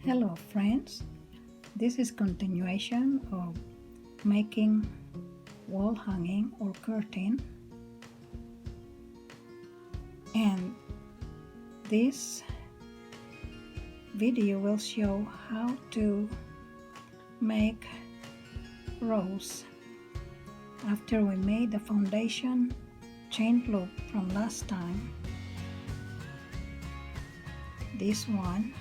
Hello friends, this is continuation of making wall hanging or curtain, and this video will show how to make rows after we made the foundation chain loop from last time. This one,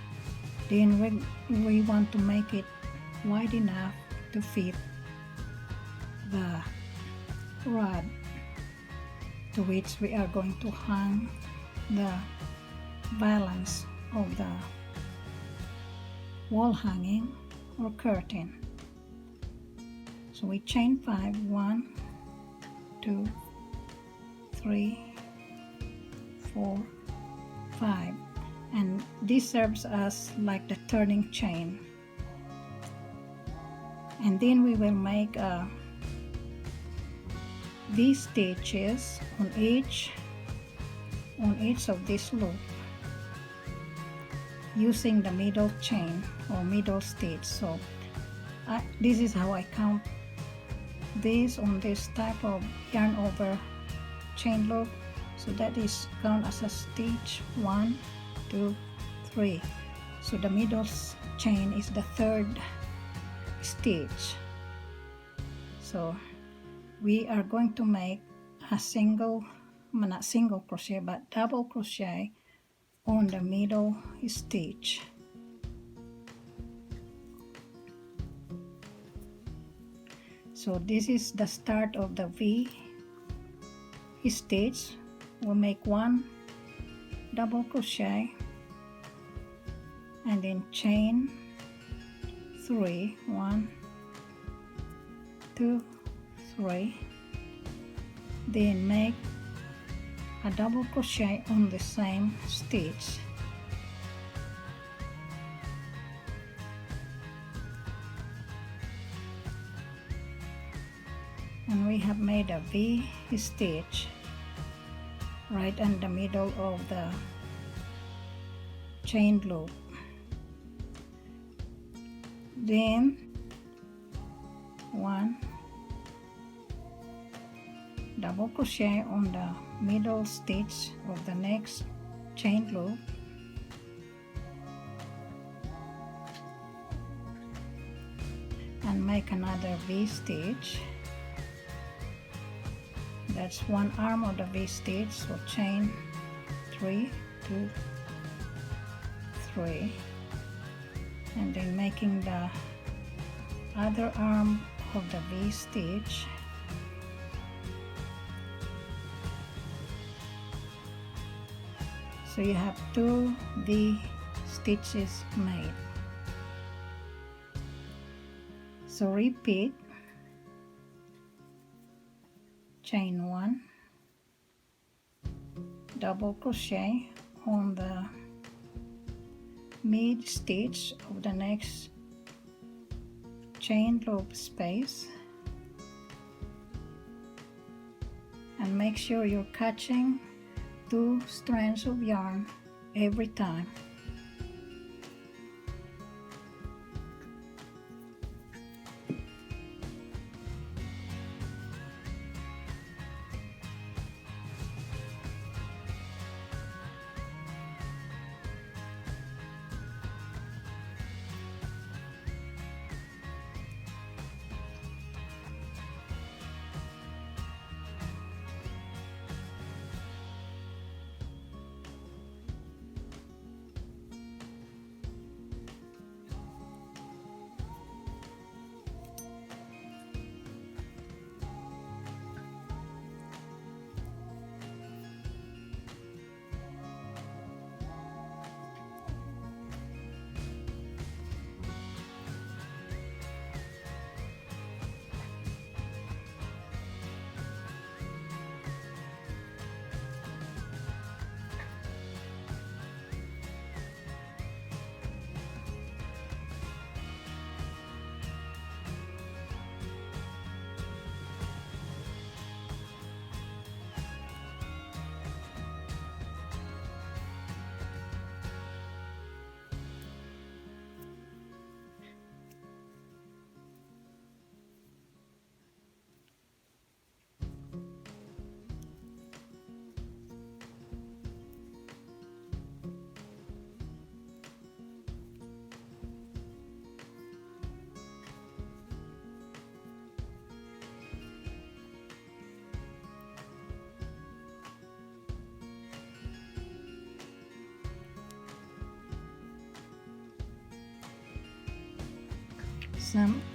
then we want to make it wide enough to fit the rod to which we are going to hang the balance of the wall hanging or curtain. So we chain 5, 1, 2, 3, 4, 5, and this serves us like the turning chain. And then we will make these stitches on each of this loop using the middle chain or middle stitch. So this is how I count this on this type of yarn over chain loop. So that is count as a stitch 1, 2, 3. So the middle chain is the third stitch. So we are going to make a not single crochet but double crochet on the middle stitch. So this is the start of the V stitch. We'll make 1 double crochet and then chain 3, 1, 2, 3, then make a double crochet on the same stitch. And we have made a V stitch right in the middle of the chain loop. Then 1 double crochet on the middle stitch of the next chain loop, and make another V stitch. That's one arm of the V stitch, so chain 3, 2, 3, and then making the other arm of the V stitch. So you have 2 V stitches made. So repeat, chain 1, double crochet on the mid stitch of the next chain loop space, and make sure you're catching 2 strands of yarn every time.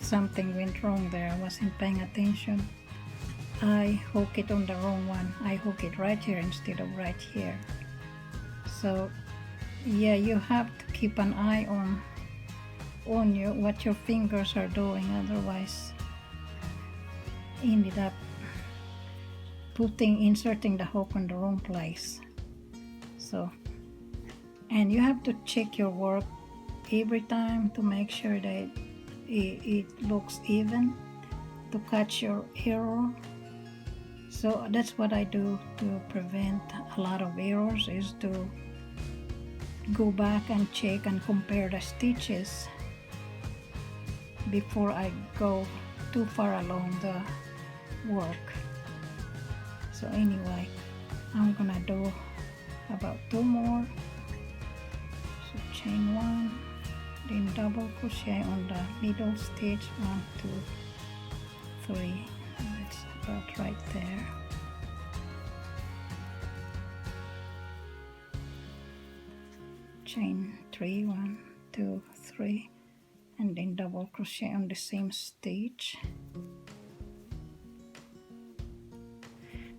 something went wrong there. I wasn't paying attention. I hook it on the wrong one. I hook it right here instead of right here. So yeah, you have to keep an eye on what your fingers are doing, otherwise ended up inserting the hook on the wrong place. So, and you have to check your work every time to make sure that it looks even, to catch your error. So that's what I do to prevent a lot of errors, is to go back and check and compare the stitches before I go too far along the work. So anyway, I'm gonna do about 2 more. So chain 1, then double crochet on the middle stitch, 1, 2, 3. That's about right there. Chain 3, 1, 2, 3, and then double crochet on the same stitch.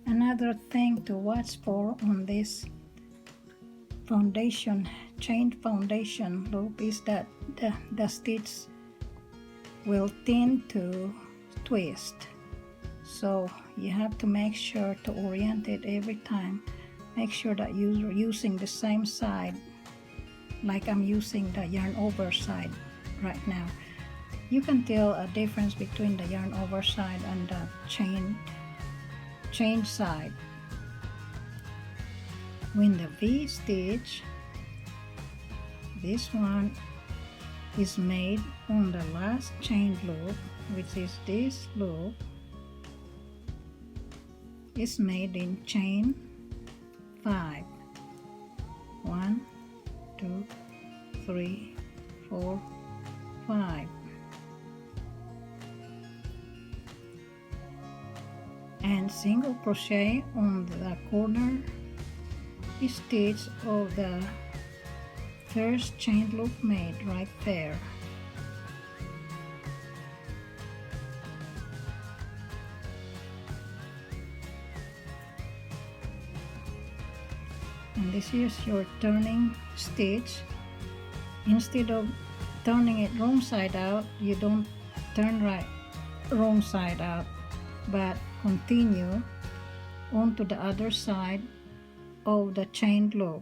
Another thing to watch for on this chain foundation loop is that the stitch will tend to twist. So you have to make sure to orient it every time. Make sure that you're using the same side, like I'm using the yarn over side right now. You can tell a difference between the yarn over side and the chain side. When the V stitch, this one is made on the last chain loop, which is this loop, is made in chain 5. 1, 2, 3, 4, 5. And single crochet on the corner stitch of the first chain loop made right there. And this is your turning stitch. Instead of turning it wrong side out, you don't turn wrong side out, but continue onto the other side of the chain loop.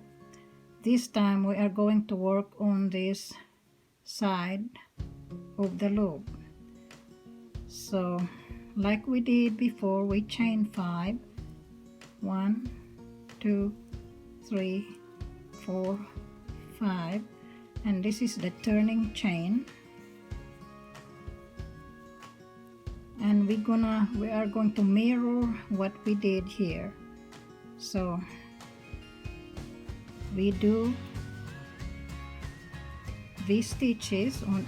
This time we are going to work on this side of the loop. So like we did before, we chain 5, 1, 2, 3, 4, 5, and this is the turning chain. And we are going to mirror what we did here. So we do V stitches on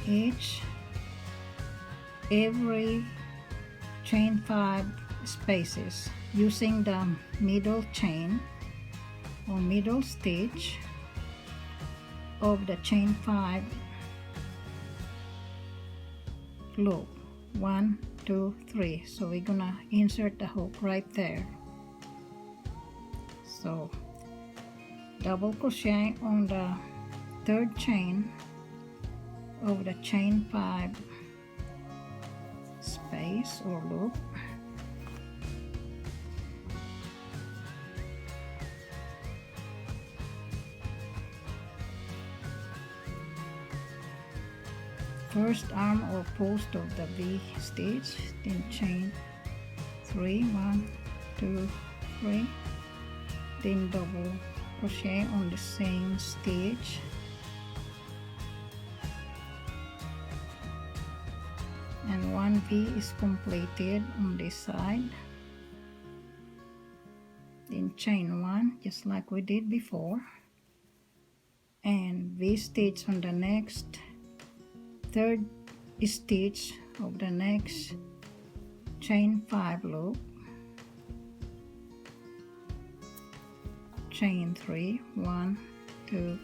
every chain 5 spaces using the middle chain or middle stitch of the chain 5 loop. 1, 2, 3. So we're gonna insert the hook right there. So double crochet on the third chain of the chain 5 space or loop. First arm or post of the V stitch, then chain 3, 1, 2, 3, then double crochet on the same stitch, and 1 V is completed on this side. Then chain 1 just like we did before, and V stitch on the next third stitch of the next chain 5 loop, chain 3, 1, 2,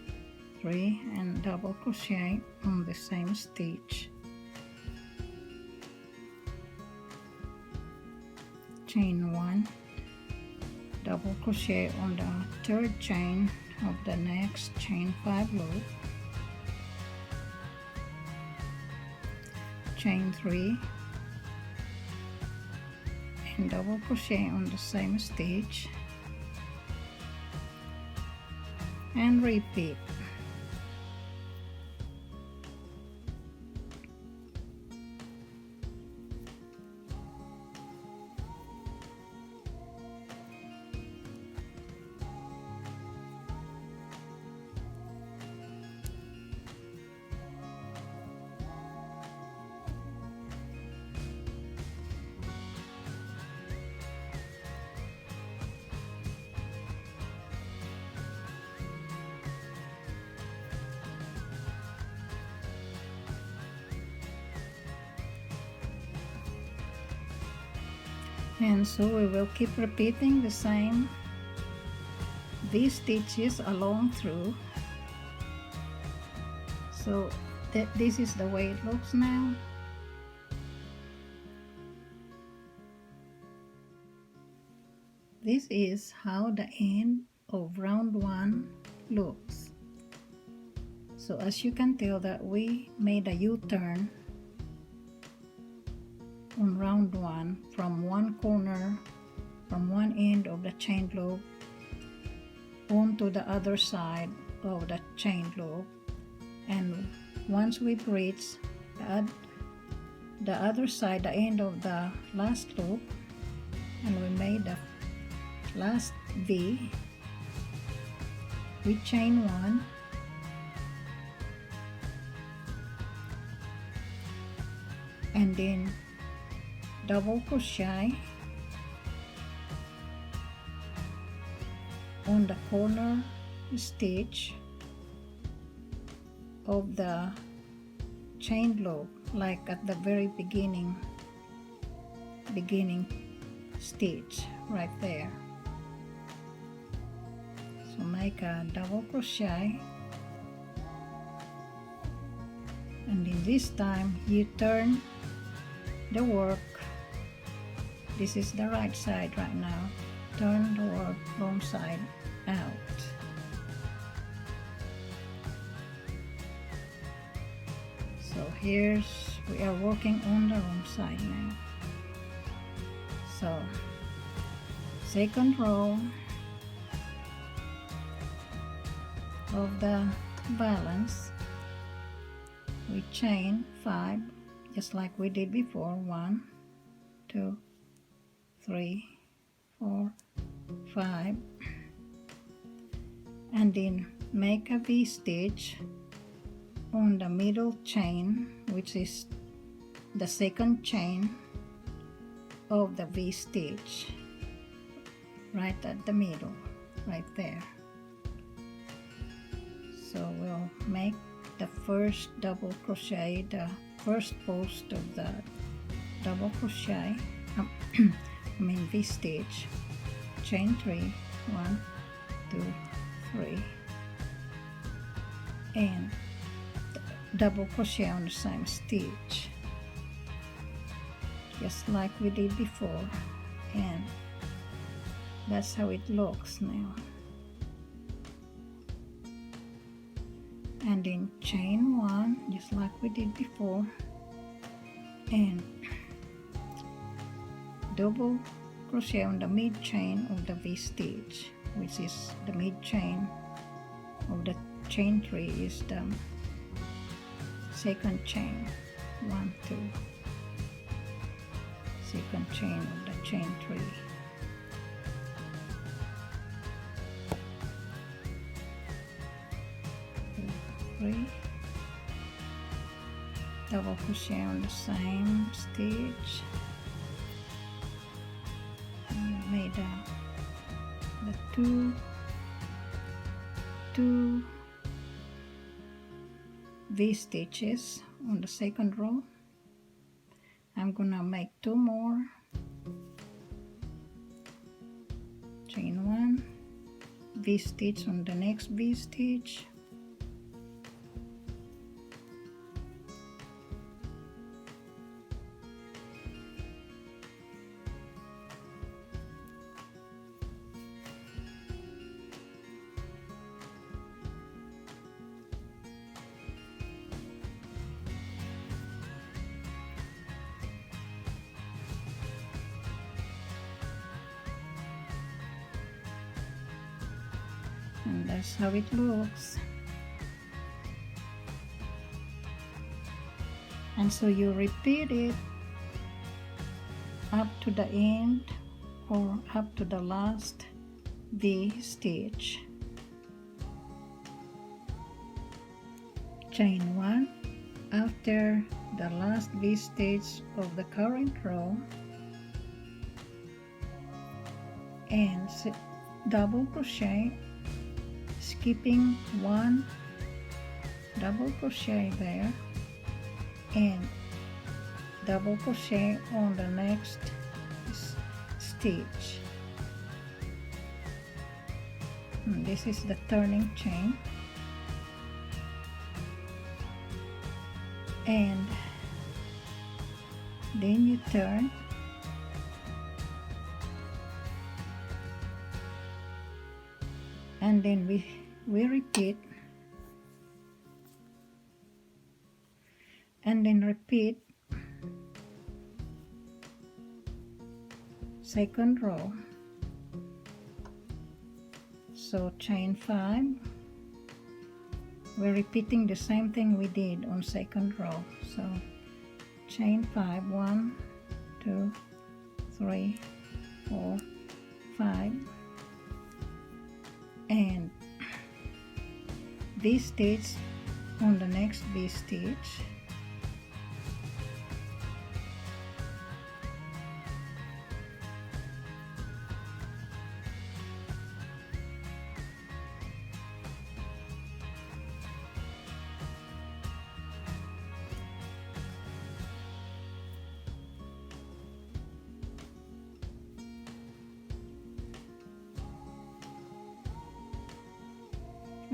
3, and double crochet on the same stitch. chain 1, double crochet on the third chain of the next chain 5 loop, chain 3, and double crochet on the same stitch, and repeat. And so we will keep repeating the same V stitches along through. So this is the way it looks now. This is how the end of round 1 looks. So as you can tell that we made a U-turn on round 1 from one corner, from one end of the chain loop onto the other side of the chain loop, and once we've reached the other side, the end of the last loop, and we made the last V, we chain 1, and then double crochet on the corner stitch of the chain loop, like at the very beginning stitch right there. So make a double crochet, and in this time you turn the work. This is the right side right now. Turn the work wrong side out. So we are working on the wrong side now. So second row of the balance, we chain 5 just like we did before. 1, 2, 3, 4, 5, and then make a V stitch on the middle chain, which is the second chain of the V stitch, right at the middle, right there. So we'll make the first double crochet, the first post of the double crochet, V stitch, chain 3, 1, 2, 3, and double crochet on the same stitch, just like we did before, and that's how it looks now. And then chain 1 just like we did before, and double crochet on the mid chain of the V stitch, which is the mid chain of the chain 3 is the second chain. 1, 2, second chain of the chain 3. Double crochet on the same stitch, and made the two V stitches on the second row. I'm gonna make 2 more, chain 1, V stitch on the next V stitch, and that's how it looks. And so you repeat it up to the end or up to the last V stitch. Chain 1 after the last V stitch of the current row, and double crochet, skipping 1 double crochet there, and double crochet on the next stitch. And this is the turning chain, and then you turn and then we repeat and then repeat second row. So chain 5, we're repeating the same thing we did on second row. So chain 5, 1 2 3 4 5, and V stitch on the next V stitch,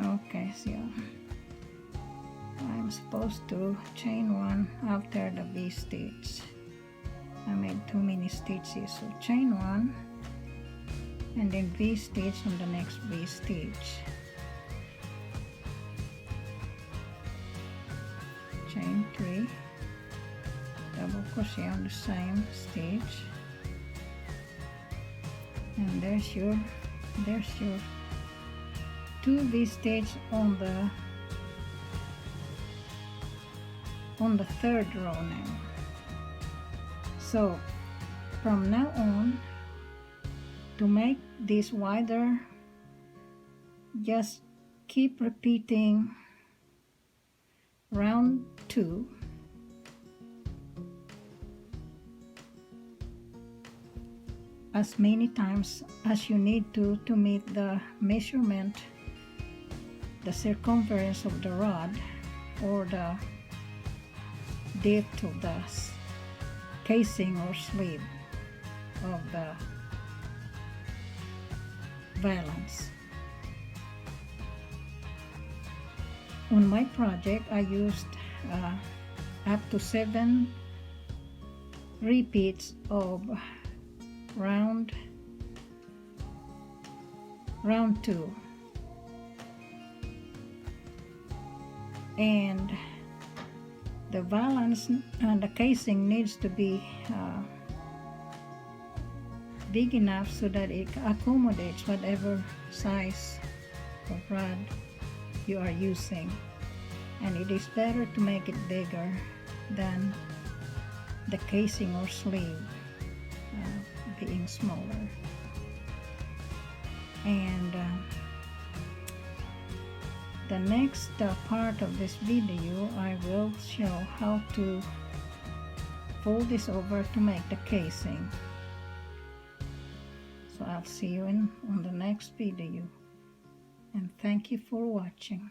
okay, so I'm supposed to chain 1 after the V stitch. I made too many stitches, so chain 1 and then V stitch on the next V stitch, chain 3, double crochet on the same stitch, and there's your 2 V stitch on the third row now. So from now on, to make this wider, just keep repeating round 2 as many times as you need to meet the measurement, the circumference of the rod, or the depth of the casing or sleeve of the valance. On my project, I used up to 7 repeats of round 2, and the valance and the casing needs to be big enough so that it accommodates whatever size of rod you are using, and it is better to make it bigger than the casing or sleeve being smaller. And the next part of this video, I will show how to fold this over to make the casing. So I'll see you on the next video, and thank you for watching.